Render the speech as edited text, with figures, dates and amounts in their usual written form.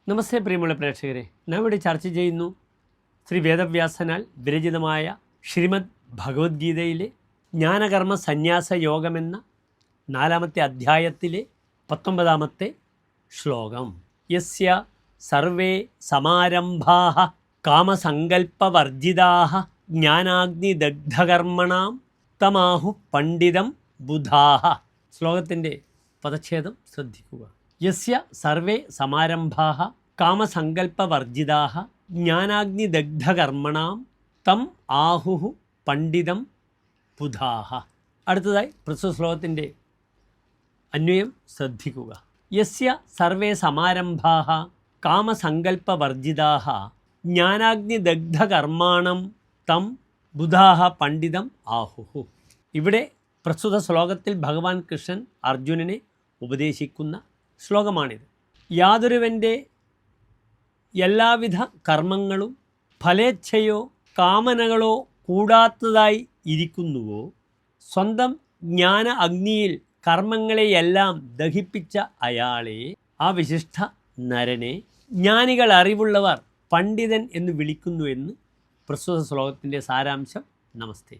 നമസ്തേ പ്രിയമുള്ള പ്രേക്ഷകരെ, നാം ഇവിടെ ചർച്ച ചെയ്യുന്നു ശ്രീ വേദവ്യാസനാൽ വിരചിതമായ ശ്രീമദ് ഭഗവത്ഗീതയിലെ ജ്ഞാനകർമ്മ സന്യാസ യോഗമെന്ന 4-ാമത്തെ അധ്യായത്തിലെ 19-ാമത്തെ ശ്ലോകം. യസ്യ സർവേ സമാരംഭാഃ കാമസങ്കൽപ്പവർജിതാഃ ജ്ഞാനാഗ്നിദഗ്ധകർമ്മണാം തമാഹു പണ്ഡിതം ബുധാഃ. ശ്ലോകത്തിൻ്റെ പദച്ഛേദം ശ്രദ്ധിക്കുക. യസ്യ സർവേ സമാരംഭാഃ കാമസങ്കൽപ്പവർജിതാഃ ജ്ഞാനാഗ്നിദഗ്ധകർമ്മണാം തം ആഹുഹു പണ്ഡിതം ബുധാഃ. അടുത്തതായി പ്രസ്തുത ശ്ലോകത്തിൻ്റെ അന്വയം ശ്രദ്ധിക്കുക. യസ്യ സർവേ സമാരംഭാഃ കാമസങ്കൽപ്പവർജിതാഃ ജ്ഞാനാഗ്നിദഗ്ധകർമാണം തം ബുധാഃ പണ്ഡിതം ആഹുഹു. ഇവിടെ പ്രസ്തുത ശ്ലോകത്തിൽ ഭഗവാൻ കൃഷ്ണൻ അർജുനനെ ഉപദേശിക്കുന്ന ശ്ലോകമാണിത്. യാതൊരുവൻ്റെ എല്ലാവിധ കർമ്മങ്ങളും ഫലേച്ഛയോ കാമനകളോ കൂടാത്തതായി ഇരിക്കുന്നുവോ, സ്വന്തം ജ്ഞാന അഗ്നിയിൽ കർമ്മങ്ങളെയെല്ലാം ദഹിപ്പിച്ച അയാളെ, ആ വിശിഷ്ട നരനെ ജ്ഞാനികൾ അറിവുള്ളവർ പണ്ഡിതൻ എന്ന് വിളിക്കുന്നു എന്ന് പ്രസ്തുത ശ്ലോകത്തിൻ്റെ സാരാംശം. നമസ്തേ.